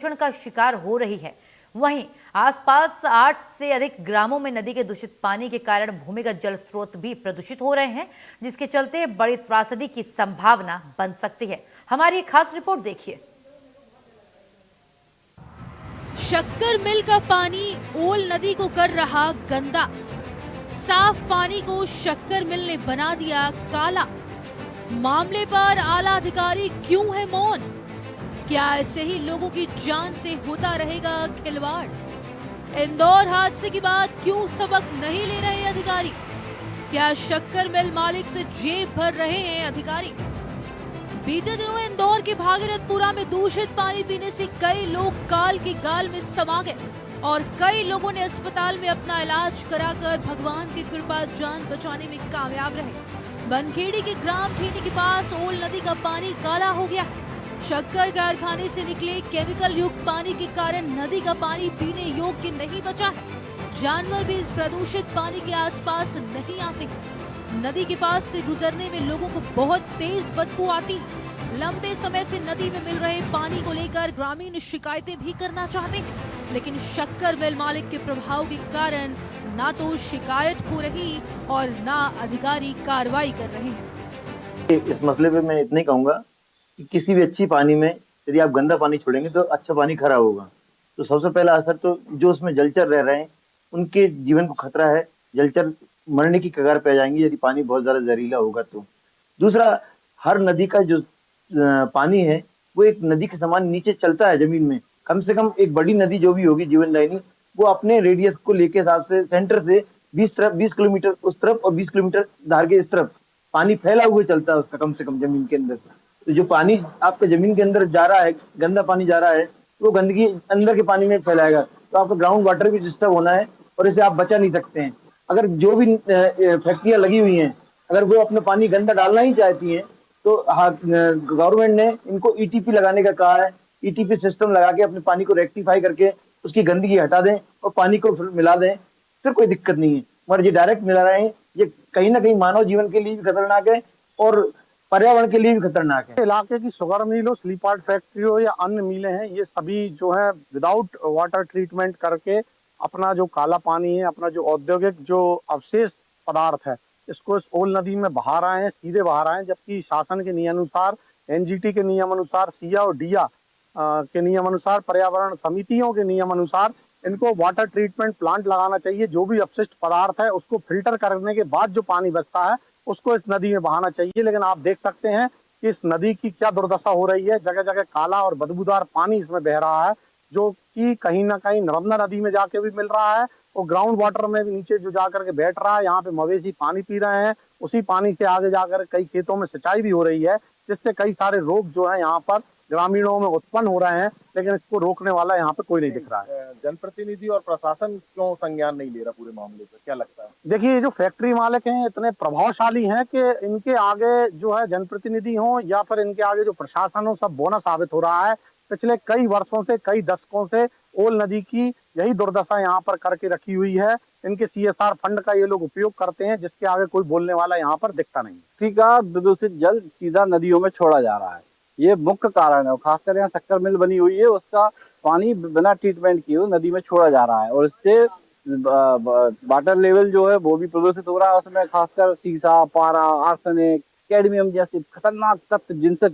प्रदूषण का शिकार हो रही है। वहीं आसपास 8 से अधिक ग्रामों में नदी के दूषित पानी के कारण भूमिगत जल स्रोत भी प्रदूषित हो रहे हैं, जिसके चलते बड़ी त्रासदी की संभावना बन सकती है। हमारी एक खास रिपोर्ट देखिए। शक्कर मिल का पानी ओल नदी को कर रहा गंदा। साफ पानी को शक्कर मिल ने बना दिया काला। मामले पर आला अधिकारी क्यों है मौन? क्या ऐसे ही लोगों की जान से होता रहेगा खिलवाड़? इंदौर हादसे के बाद क्यों सबक नहीं ले रहे अधिकारी? क्या शक्कर मिल मालिक से जेब भर रहे हैं अधिकारी? बीते दिनों इंदौर के भागीरथपुरा में दूषित पानी पीने से कई लोग काल के गाल में समा गए और कई लोगों ने अस्पताल में अपना इलाज कराकर भगवान की कृपा जान बचाने में कामयाब रहे। बनखेड़ी के ग्राम ठेनी के पास ओल नदी का पानी काला हो गया। शक्कर कारखाने से निकले केमिकल युक्त पानी के कारण नदी का पानी पीने योग्य नहीं बचा है। जानवर भी इस प्रदूषित पानी के आसपास नहीं आते। नदी के पास से गुजरने में लोगों को बहुत तेज बदबू आती है। लंबे समय से नदी में मिल रहे पानी को लेकर ग्रामीण शिकायतें भी करना चाहते हैं, लेकिन शक्कर मिल मालिक के प्रभाव के कारण ना तो शिकायत हो रही और ना अधिकारी कार्रवाई कर रहे हैं। इस मसले पे मैं इतना ही कहूंगा कि किसी भी अच्छी पानी में यदि आप गंदा पानी छोड़ेंगे तो अच्छा पानी खराब होगा। तो सबसे पहला असर तो जो उसमें जलचर रह रहे हैं उनके जीवन को खतरा है। जलचर मरने की कगार पे आ जाएंगे यदि पानी बहुत ज्यादा जहरीला होगा तो। दूसरा, हर नदी का जो पानी है वो एक नदी के समान नीचे चलता है जमीन में। कम से कम एक बड़ी नदी जो भी होगी जीवनदायिनी, वो अपने रेडियस को लेके हिसाब से सेंटर से 20 किलोमीटर उस तरफ और 20 किलोमीटर धार के इस तरफ पानी फैला हुआ चलता है उसका, कम से कम जमीन के अंदर। तो जो पानी आपके जमीन के अंदर जा रहा है, गंदा पानी जा रहा है, वो गंदगी अंदर के पानी में फैलाएगा, तो आपका ग्राउंड वाटर भी डिस्टर्ब होना है और इसे आप बचा नहीं सकते हैं। अगर जो भी फैक्ट्रियां लगी हुई हैं, अगर वो अपना पानी गंदा डालना ही चाहती हैं तो गवर्नमेंट ने इनको ईटीपी लगाने का कहा है। ईटीपी सिस्टम लगा के अपने पानी को रेक्टिफाई करके उसकी गंदगी हटा दें और पानी को फिर मिला दें, फिर कोई दिक्कत नहीं है। मगर ये डायरेक्ट मिला रहे हैं, ये कहीं ना कहीं मानव जीवन के लिए भी खतरनाक है और पर्यावरण के लिए भी खतरनाक है। इलाके की शुगर मिल हो, स्लीपार्ट फैक्ट्री हो या अन्य मिलें हैं, ये सभी जो है विदाउट वाटर ट्रीटमेंट करके अपना जो काला पानी है, अपना जो औद्योगिक जो अवशेष पदार्थ है, इसको इस ओल नदी में बहा रहे हैं, सीधे बहा रहे हैं। जबकि शासन के नियमानुसार, एनजीटी के नियमानुसार, सिया और डिया के नियमानुसार, पर्यावरण समितियों के नियमानुसार इनको वाटर ट्रीटमेंट प्लांट लगाना चाहिए। जो भी अपशिष्ट पदार्थ है उसको फिल्टर करने के बाद जो पानी बचता है उसको इस नदी में बहाना चाहिए। लेकिन आप देख सकते हैं कि इस नदी की क्या दुर्दशा हो रही है। जगह जगह काला और बदबूदार पानी इसमें बह रहा है, जो कि कहीं ना कहीं नर्मदा नदी में जाके भी मिल रहा है और ग्राउंड वाटर में भी नीचे जो जाकर के बैठ रहा है। यहाँ पे मवेशी पानी पी रहे हैं, उसी पानी से आगे जाकर कई खेतों में सिंचाई भी हो रही है, जिससे कई सारे रोग जो है यहाँ पर ग्रामीणों में उत्पन्न हो रहे हैं। लेकिन इसको रोकने वाला यहाँ पे कोई नहीं दिख रहा है। जनप्रतिनिधि और प्रशासन क्यों संज्ञान नहीं ले रहा पूरे मामले पर, क्या लगता है? देखिए, ये जो फैक्ट्री मालिक हैं इतने प्रभावशाली हैं कि इनके आगे जो है जनप्रतिनिधि हो या फिर इनके आगे जो प्रशासन हो, सब बोना साबित हो रहा है। पिछले कई वर्षों से, कई दशकों से ओल नदी की यही दुर्दशा यहाँ पर करके रखी हुई है। इनके सीएसआर फंड का ये लोग उपयोग करते हैं, जिसके आगे कोई बोलने वाला यहाँ पर दिखता नहीं। फैक्ट्री का प्रदूषित जल सीधा नदियों में छोड़ा जा रहा है, ये मुख्य कारण है। खासकर यहाँ शक्कर मिल बनी हुई है, उसका पानी बिना ट्रीटमेंट किए नदी में छोड़ा जा रहा है और इससे वाटर लेवल जो है वो भी प्रदूषित हो रहा है। उसमें खासकर सीसा, पारा, आर्सेनिक, कैडमियम जैसे खतरनाक तत्व जिनसे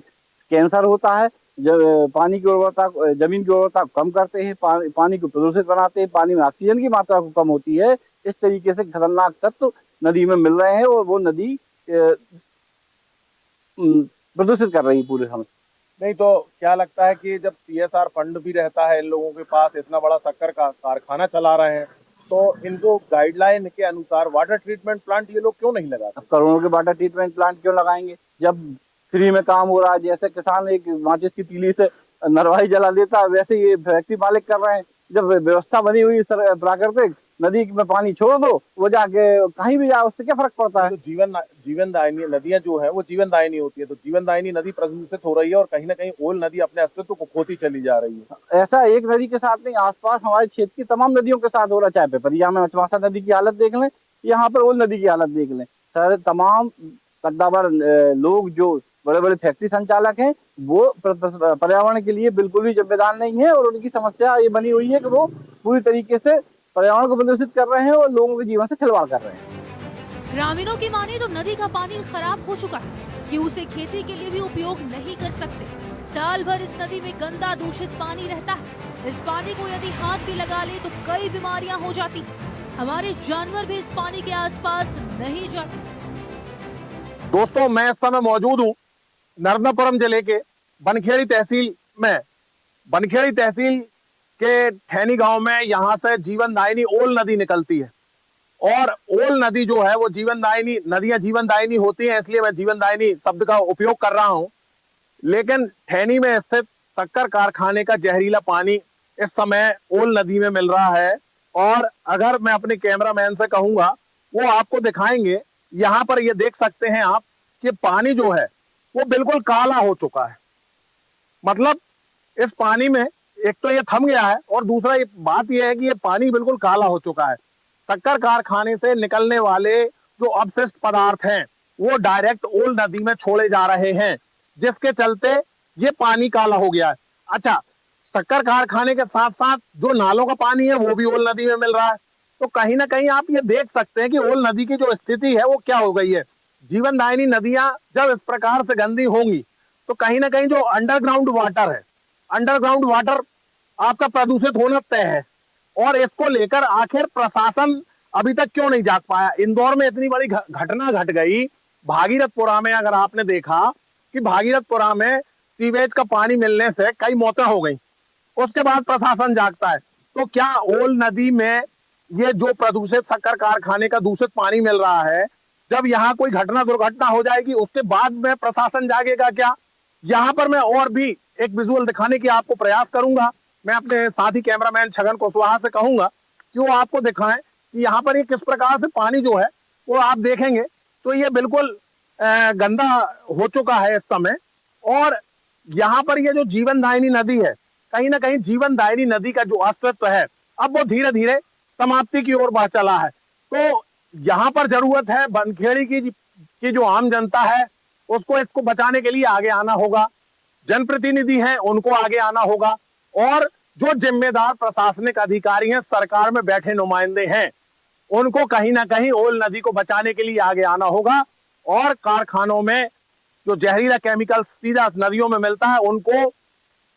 कैंसर होता है। जब पानी की उर्वरता, जमीन की उर्वरता कम करते हैं, पानी को प्रदूषित बनाते हैं, पानी में ऑक्सीजन की मात्रा को कम होती है। इस तरीके से खतरनाक तत्व नदी में मिल रहे हैं और वो नदी प्रदूषित कर रही है पूरे समय। नहीं तो क्या लगता है कि जब सीएसआर फंड भी रहता है इन लोगों के पास, इतना बड़ा शक्कर का कारखाना चला रहे हैं, तो इनको गाइडलाइन के अनुसार वाटर ट्रीटमेंट प्लांट ये लोग क्यों नहीं लगाते? करोड़ों के वाटर ट्रीटमेंट प्लांट क्यों लगाएंगे जब फ्री में काम हो रहा है? जैसे किसान एक माचिस की तीली से नरवाई जला देता है, वैसे ये फैक्ट्री मालिक कर रहे हैं। जब व्यवस्था बनी हुई प्राकृतिक नदी में पानी छोड़ दो, वो जाके कहीं भी जाए, उससे क्या फर्क पड़ता है? तो जीवनदायिनी नदियां जो है वो जीवनदायिनी होती है, तो जीवनदायिनी नदी प्रदूषित हो रही है और कहीं ना कहीं ओल नदी अपने अस्तित्व को खोती चली जा रही है। ऐसा एक नदी के साथ नहीं, आसपास हमारे क्षेत्र की तमाम नदियों के साथ हो रहा है। चाहे पिपरिया में मचमासा नदी की हालत देख लें, यहाँ पर ओल नदी की हालत देख लें। सारे तमाम कद्दावर लोग जो बड़े बड़े फैक्ट्री संचालक हैं, वो पर्यावरण के लिए बिल्कुल भी जिम्मेदार नहीं है, और उनकी समस्या ये बनी हुई है कि वो पूरी तरीके से पर्यावरण को प्रदूषित कर रहे हैं और लोगों के जीवन से खिलवाड़ कर रहे हैं। ग्रामीणों की माने तो नदी का पानी खराब हो चुका है कि उसे खेती के लिए भी उपयोग नहीं कर सकते। साल भर इस नदी में गंदा दूषित पानी रहता है। इस पानी को यदि हाथ भी लगा ले तो कई बीमारियां हो जाती। हमारे जानवर भी इस पानी के आसपास नहीं जाते। दोस्तों, मैं इस समय मौजूद हूँ नर्मदापुरम जिले के बनखेड़ी तहसील में। बनखेड़ी तहसील के ठैनी गांव में यहाँ से जीवनदायिनी ओल नदी निकलती है, और ओल नदी जो है वो जीवनदायिनी, नदियां जीवनदायिनी होती हैं, इसलिए मैं जीवनदायिनी शब्द का उपयोग कर रहा हूं। लेकिन ठैनी में स्थित शक्कर कारखाने का जहरीला पानी इस समय ओल नदी में मिल रहा है, और अगर मैं अपने कैमरामैन से कहूंगा वो आपको दिखाएंगे। यहाँ पर ये देख सकते हैं आप कि पानी जो है वो बिल्कुल काला हो चुका है। मतलब इस पानी में एक तो ये थम गया है, और दूसरा ये बात ये है कि ये पानी बिल्कुल काला हो चुका है। शक्कर कारखाने से निकलने वाले जो अपशिष्ट पदार्थ हैं वो डायरेक्ट ओल नदी में छोड़े जा रहे हैं, जिसके चलते ये पानी काला हो गया है। अच्छा, शक्कर कारखाने के साथ साथ जो नालों का पानी है वो भी ओल नदी में मिल रहा है। तो कहीं ना कहीं आप ये देख सकते हैं कि ओल नदी की जो स्थिति है वो क्या हो गई है। जीवनदायिनी नदियां जब इस प्रकार से गंदी होंगी तो कहीं ना कहीं जो अंडरग्राउंड वाटर है, अंडरग्राउंड वाटर आपका प्रदूषित होना तय है। और इसको लेकर आखिर प्रशासन अभी तक क्यों नहीं जाग पाया। इंदौर में इतनी बड़ी घटना घट गई, भागीरथपुरा में अगर आपने देखा कि भागीरथपुरा में सीवेज का पानी मिलने से कई मौतें हो गई, उसके बाद प्रशासन जागता है। तो क्या ओल नदी में ये जो प्रदूषित शक्कर कारखाने का दूषित पानी मिल रहा है, जब यहाँ कोई घटना दुर्घटना हो जाएगी उसके बाद में प्रशासन जागेगा क्या? यहाँ पर मैं और भी एक विजुअल दिखाने की आपको प्रयास करूंगा। मैं अपने साथी कैमरामैन छगन कुशवाहा से कहूंगा कि वो आपको दिखाएं कि यहाँ पर ये किस प्रकार से पानी जो है वो आप देखेंगे तो ये बिल्कुल गंदा हो चुका है इस समय। और यहाँ पर ये जो जीवनदायिनी नदी है, कहीं ना कहीं जीवनदायिनी नदी का जो अस्तित्व है अब वो धीरे धीरे समाप्ति की ओर बढ़ चला है। तो यहाँ पर जरूरत है बनखेड़ी की जो आम जनता है उसको इसको बचाने के लिए आगे आना होगा। जनप्रतिनिधि हैं उनको आगे आना होगा, और जो जिम्मेदार प्रशासनिक अधिकारी हैं, सरकार में बैठे नुमाइंदे हैं, उनको कहीं ना कहीं ओल नदी को बचाने के लिए आगे आना होगा। और कारखानों में जो जहरीला केमिकल सीधा नदियों में मिलता है उनको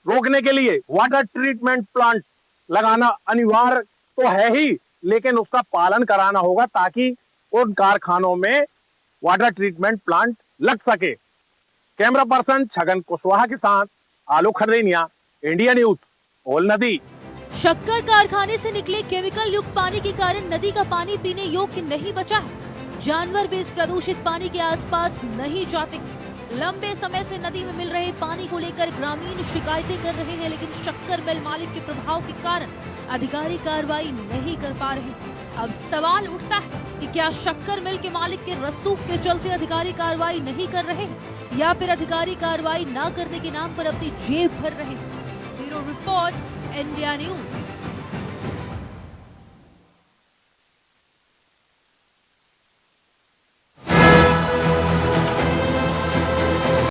रोकने के लिए वाटर ट्रीटमेंट प्लांट लगाना अनिवार्य तो है ही, लेकिन उसका पालन कराना होगा ताकि उन कारखानों में वाटर ट्रीटमेंट प्लांट लग सके। कैमरा पर्सन छगन कुशवाहा के साथ आलोक खरदेनिया, इंडिया न्यूज, ओल नदी। शक्कर कारखाने से निकले केमिकल युक्त पानी के कारण नदी का पानी पीने योग्य नहीं बचा है। जानवर भी इस प्रदूषित पानी के आसपास नहीं जाते। लंबे समय से नदी में मिल रहे पानी को लेकर ग्रामीण शिकायतें कर रहे हैं, लेकिन शक्कर मिल मालिक के प्रभाव के कारण अधिकारी कार्रवाई नहीं कर पा रहे। अब सवाल उठता है कि क्या शक्कर मिल के मालिक के रसूख के चलते अधिकारी कार्रवाई नहीं कर रहे हैं, या फिर अधिकारी कार्रवाई न करने के नाम पर अपनी जेब भर रहे हैं। Bureau report, India news.